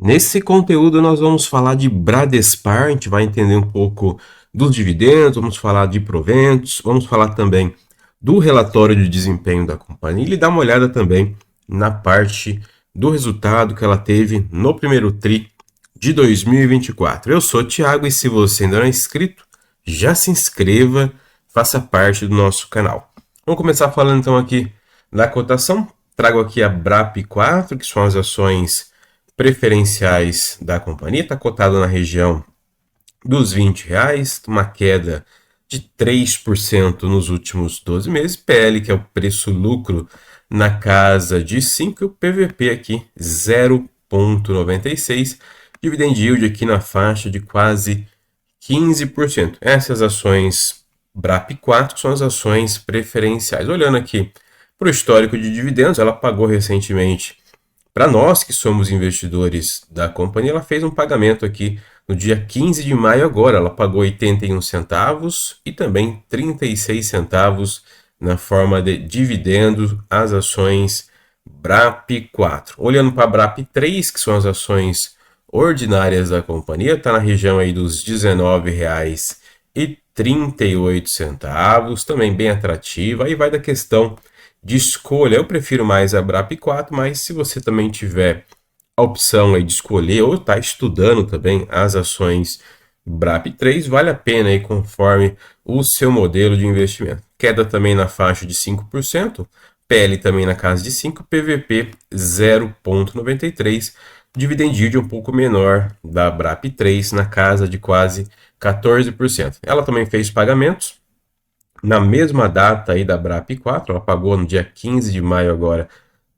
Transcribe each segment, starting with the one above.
Nesse conteúdo nós vamos falar de Bradespar, a gente vai entender um pouco dos dividendos, vamos falar de proventos, vamos falar também do relatório de desempenho da companhia e dar uma olhada também na parte do resultado que ela teve no primeiro TRI de 2024. Eu sou o Thiago e se você ainda não é inscrito, já se inscreva, faça parte do nosso canal. Vamos começar falando então aqui da cotação. Trago aqui a BRAP4, que são as ações preferenciais da companhia, está cotada na região dos R$ 20, uma queda de 3% nos últimos 12 meses, PL, que é o preço-lucro, na casa de 5, e o PVP aqui 0,96, dividend yield aqui na faixa de quase 15%. Essas ações BRAP4 são as ações preferenciais. Olhando aqui para o histórico de dividendos, ela pagou recentemente. Para nós que somos investidores da companhia, ela fez um pagamento aqui no dia 15 de maio agora. Ela pagou 81 centavos e também 36 centavos na forma de dividendos às ações BRAP4. Olhando para a BRAP3, que são as ações ordinárias da companhia, está na região aí dos R$ 19,38, também bem atrativa. Aí vai da questão de escolha. Eu prefiro mais a BRAP4, mas se você também tiver a opção aí de escolher ou está estudando também as ações BRAP3, vale a pena aí conforme o seu modelo de investimento. Queda também na faixa de 5%, PL também na casa de 5, PVP 0,93, dividend yield um pouco menor da BRAP3 na casa de quase 14%. Ela também fez pagamentos na mesma data aí da BRAP4, ela pagou no dia 15 de maio agora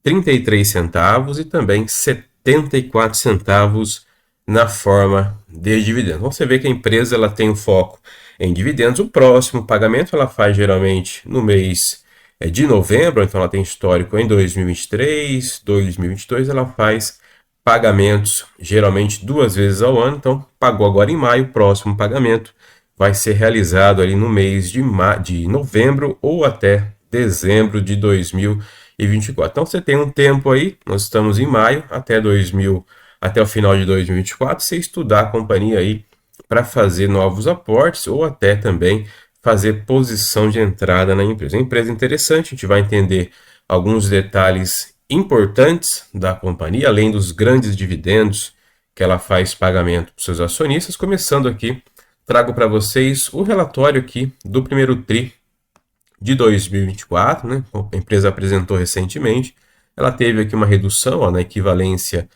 33 centavos e também 74 centavos na forma de dividendos. Então você vê que a empresa ela tem um foco em dividendos. O próximo pagamento ela faz geralmente no mês de novembro, então ela tem histórico em 2023, 2022, ela faz pagamentos geralmente 2 vezes ao ano, então pagou agora em maio, o próximo pagamento vai ser realizado ali no mês de novembro ou até dezembro de 2024. Então você tem um tempo aí, nós estamos em maio, até o final de 2024, você estudar a companhia aí para fazer novos aportes ou até também fazer posição de entrada na empresa. É uma empresa interessante, a gente vai entender alguns detalhes importantes da companhia, além dos grandes dividendos que ela faz pagamento para os seus acionistas. Começando aqui, trago para vocês o relatório aqui do primeiro TRI de 2024, né? A empresa apresentou recentemente. Ela teve aqui uma redução na equivalência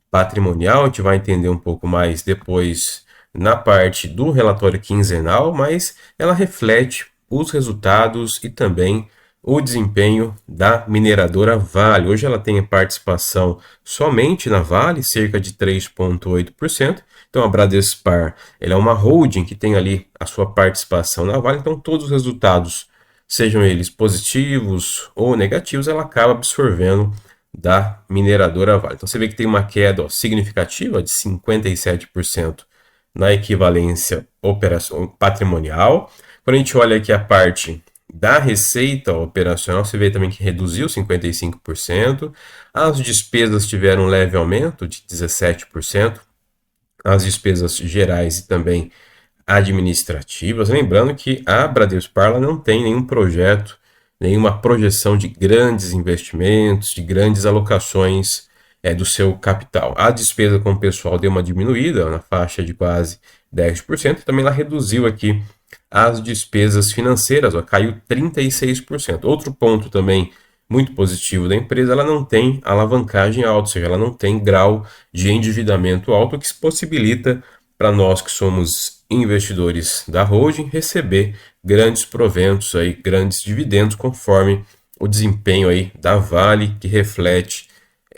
patrimonial, a gente vai entender um pouco mais depois na parte do relatório quinzenal, mas ela reflete os resultados e também o desempenho da mineradora Vale. Hoje ela tem participação somente na Vale, cerca de 3,8%. Então a Bradespar ela é uma holding que tem ali a sua participação na Vale, então todos os resultados, sejam eles positivos ou negativos, ela acaba absorvendo da mineradora Vale. Então você vê que tem uma queda significativa de 57% na equivalência patrimonial. Quando a gente olha aqui a parte da receita operacional, você vê também que reduziu 55%. As despesas tiveram um leve aumento de 17%. As despesas gerais e também administrativas. Lembrando que a Bradespar não tem nenhum projeto, nenhuma projeção de grandes investimentos, de grandes alocações do seu capital. A despesa com o pessoal deu uma diminuída na faixa de quase 10%. Também ela reduziu aqui as despesas financeiras, caiu 36%. Outro ponto também muito positivo da empresa, ela não tem alavancagem alta, ou seja, ela não tem grau de endividamento alto, o que possibilita para nós que somos investidores da holding receber grandes proventos, aí, grandes dividendos, conforme o desempenho aí da Vale, que reflete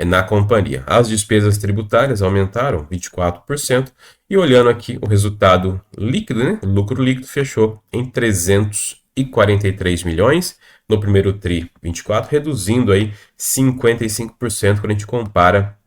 na companhia. As despesas tributárias aumentaram 24%, e olhando aqui o resultado líquido, né, o lucro líquido fechou em 343 milhões no primeiro TRI 24, reduzindo aí 55% quando a gente compara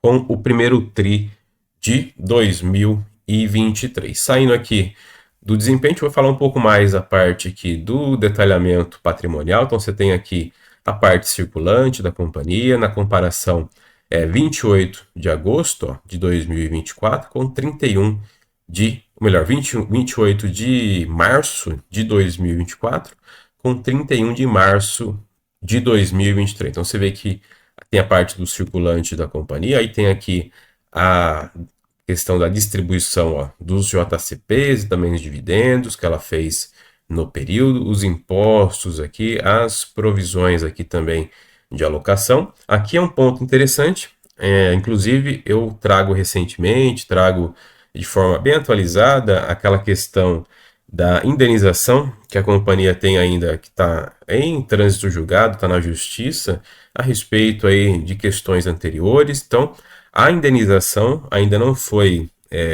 com o primeiro TRI de 2023. Saindo aqui do desempenho, a gente vai falar um pouco mais a parte aqui do detalhamento patrimonial. Então você tem aqui a parte circulante da companhia, na comparação 28 de agosto, ó, de 2024 com 31 de, ou melhor, 28 de março de 2024 com 31 de março de 2023. Então você vê que tem a parte do circulante da companhia, aí tem aqui a questão da distribuição, ó, dos JCPs e também os dividendos que ela fez no período, os impostos aqui, as provisões aqui também de alocação. Aqui é um ponto interessante, inclusive eu trago recentemente, trago de forma bem atualizada aquela questão da indenização que a companhia tem ainda, que está em trânsito julgado, está na justiça, a respeito aí de questões anteriores. Então, a indenização ainda não foi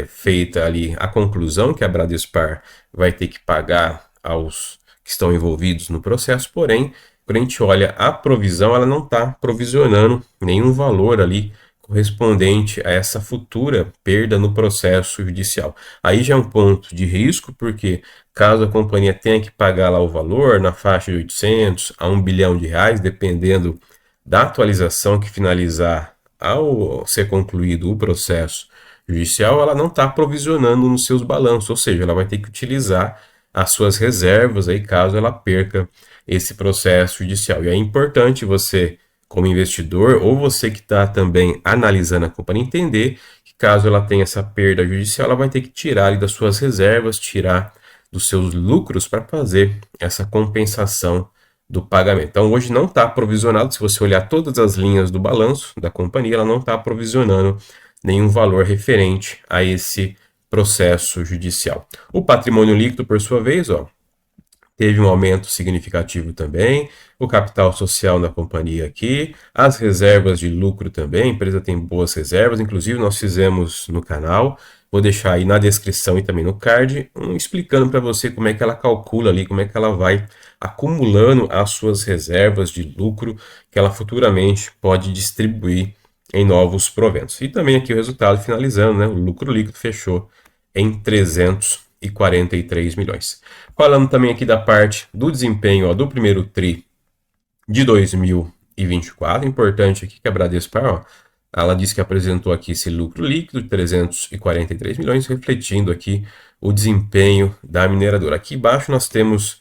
feita ali a conclusão que a Bradespar vai ter que pagar aos que estão envolvidos no processo, porém, quando a gente olha a provisão, ela não está provisionando nenhum valor ali correspondente a essa futura perda no processo judicial. Aí já é um ponto de risco, porque caso a companhia tenha que pagar lá o valor na faixa de 800 a 1 bilhão de reais, dependendo da atualização que finalizar ao ser concluído o processo judicial, ela não está provisionando nos seus balanços, ou seja, ela vai ter que utilizar as suas reservas aí caso ela perca esse processo judicial. E é importante você, como investidor, ou você que está também analisando a companhia, entender que caso ela tenha essa perda judicial, ela vai ter que tirar ali das suas reservas, tirar dos seus lucros para fazer essa compensação do pagamento. Então, hoje não está provisionado, se você olhar todas as linhas do balanço da companhia, ela não está provisionando nenhum valor referente a esse processo judicial. O patrimônio líquido, por sua vez, ó, teve um aumento significativo também, o capital social da companhia aqui, as reservas de lucro também, a empresa tem boas reservas, inclusive nós fizemos no canal, vou deixar aí na descrição e também no card, explicando para você como é que ela calcula ali, como é que ela vai acumulando as suas reservas de lucro que ela futuramente pode distribuir em novos proventos. E também aqui o resultado finalizando, né? O lucro líquido fechou em 343 milhões. Falando também aqui da parte do desempenho, ó, do primeiro TRI de 2024, importante aqui que a Bradespar, ó, ela disse que apresentou aqui esse lucro líquido de 343 milhões, refletindo aqui o desempenho da mineradora. Aqui embaixo nós temos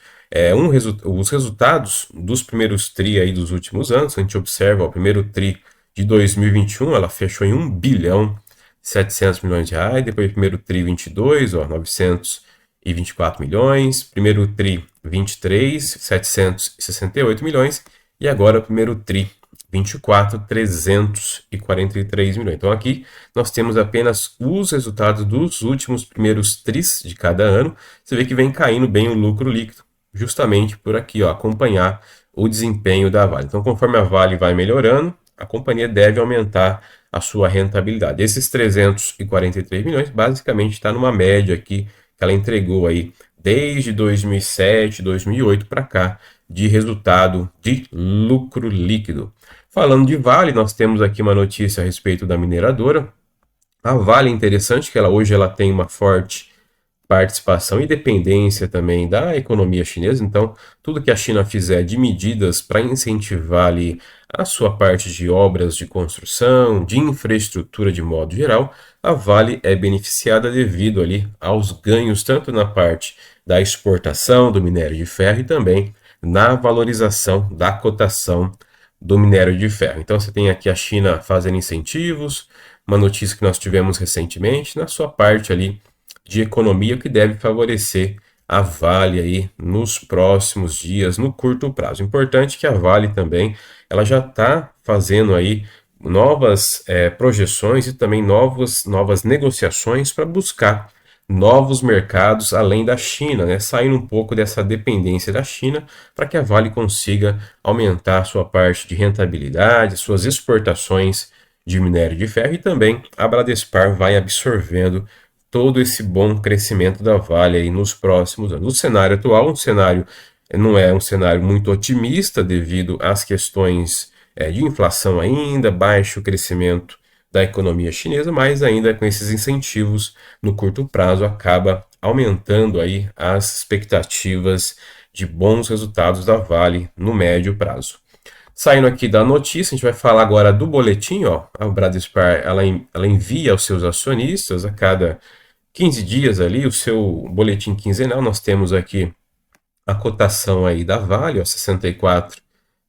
os resultados dos primeiros TRI aí dos últimos anos. A gente observa, ó, o primeiro TRI de 2021, ela fechou em 1 bilhão 700 milhões de reais, depois primeiro TRI 22, ó, 924 milhões, primeiro TRI 23, 768 milhões, e agora primeiro TRI 24, 343 milhões. Então aqui nós temos apenas os resultados dos últimos primeiros TRIs de cada ano. Você vê que vem caindo bem o lucro líquido, justamente por aqui, ó, acompanhar o desempenho da Vale. Então, conforme a Vale vai melhorando, a companhia deve aumentar a sua rentabilidade. Esses 343 milhões basicamente está numa média aqui que ela entregou aí desde 2007, 2008 para cá de resultado de lucro líquido. Falando de Vale, nós temos aqui uma notícia a respeito da mineradora. A Vale é interessante que hoje ela tem uma forte participação e dependência também da economia chinesa. Então, tudo que a China fizer de medidas para incentivar ali a sua parte de obras de construção, de infraestrutura de modo geral, a Vale é beneficiada devido ali aos ganhos tanto na parte da exportação do minério de ferro e também na valorização da cotação do minério de ferro. Então, você tem aqui a China fazendo incentivos, uma notícia que nós tivemos recentemente, na sua parte ali de economia, que deve favorecer a Vale aí nos próximos dias, no curto prazo. Importante que a Vale também, ela já está fazendo aí novas projeções e também novas negociações para buscar novos mercados além da China, né? Saindo um pouco dessa dependência da China para que a Vale consiga aumentar a sua parte de rentabilidade, suas exportações de minério de ferro, e também a Bradespar vai absorvendo todo esse bom crescimento da Vale aí nos próximos anos. O cenário atual, não é um cenário muito otimista devido às questões de inflação ainda, baixo crescimento da economia chinesa, mas ainda com esses incentivos no curto prazo acaba aumentando aí as expectativas de bons resultados da Vale no médio prazo. Saindo aqui da notícia, a gente vai falar agora do boletim, ó. A Bradespar, ela envia aos seus acionistas a cada 15 dias ali o seu boletim quinzenal. Nós temos aqui a cotação aí da Vale, ó, R$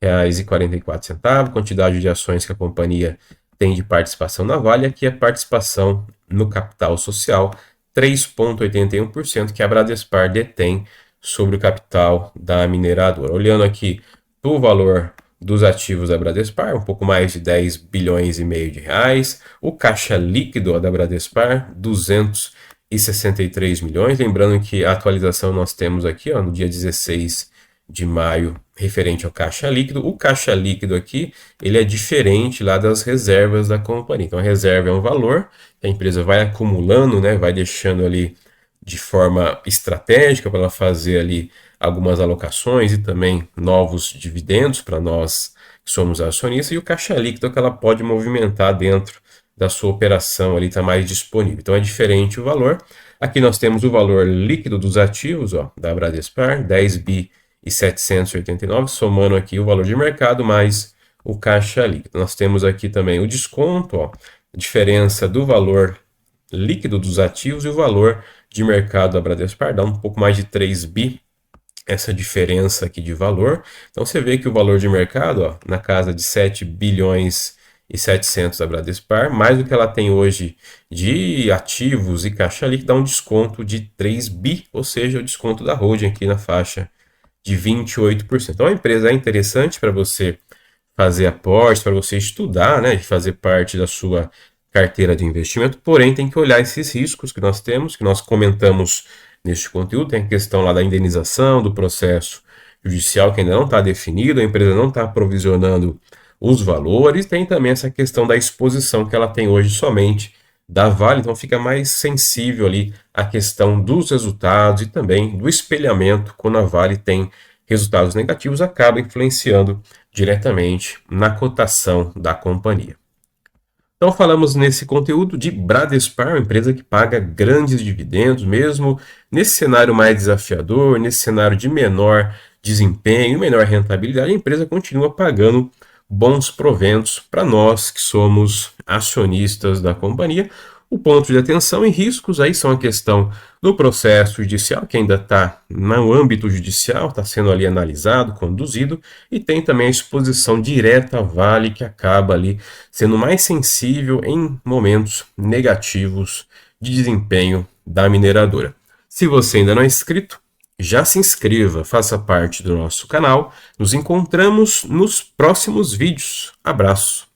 64,44, quantidade de ações que a companhia tem de participação na Vale, aqui a participação no capital social, 3,81% que a Bradespar detém sobre o capital da mineradora. Olhando aqui para o valor dos ativos da Bradespar, um pouco mais de 10 bilhões e meio de reais. O caixa líquido da Bradespar, 263 milhões. Lembrando que a atualização nós temos aqui, ó, no dia 16 de maio, referente ao caixa líquido. O caixa líquido aqui, ele é diferente lá das reservas da companhia. Então, a reserva é um valor que a empresa vai acumulando, né, vai deixando ali de forma estratégica para ela fazer ali algumas alocações e também novos dividendos para nós que somos acionistas, e o caixa líquido que ela pode movimentar dentro da sua operação ali está mais disponível. Então é diferente o valor. Aqui nós temos o valor líquido dos ativos, ó, da Bradespar, 10 bi e 789, somando aqui o valor de mercado mais o caixa líquido. Nós temos aqui também o desconto, ó, a diferença do valor líquido dos ativos e o valor de mercado da Bradespar, dá um pouco mais de 3 bi essa diferença aqui de valor. Então você vê que o valor de mercado, ó, na casa de 7 bilhões e 700 da Bradespar, mais do que ela tem hoje de ativos e caixa líquido, dá um desconto de 3 bi, ou seja, o desconto da holding aqui na faixa de 28%. Então a empresa é interessante para você fazer aportes, para você estudar, né, e fazer parte da sua carteira de investimento, porém tem que olhar esses riscos que nós temos, que nós comentamos neste conteúdo. Tem a questão lá da indenização, do processo judicial que ainda não está definido, a empresa não está provisionando os valores, tem também essa questão da exposição que ela tem hoje somente da Vale, então fica mais sensível ali a questão dos resultados e também do espelhamento. Quando a Vale tem resultados negativos, acaba influenciando diretamente na cotação da companhia. Então falamos nesse conteúdo de Bradespar, uma empresa que paga grandes dividendos, mesmo nesse cenário mais desafiador, nesse cenário de menor desempenho, menor rentabilidade, a empresa continua pagando bons proventos para nós que somos acionistas da companhia. O ponto de atenção e riscos aí são a questão do processo judicial, que ainda está no âmbito judicial, está sendo ali analisado, conduzido, e tem também a exposição direta à Vale, que acaba ali sendo mais sensível em momentos negativos de desempenho da mineradora. Se você ainda não é inscrito, já se inscreva, faça parte do nosso canal. Nos encontramos nos próximos vídeos. Abraço!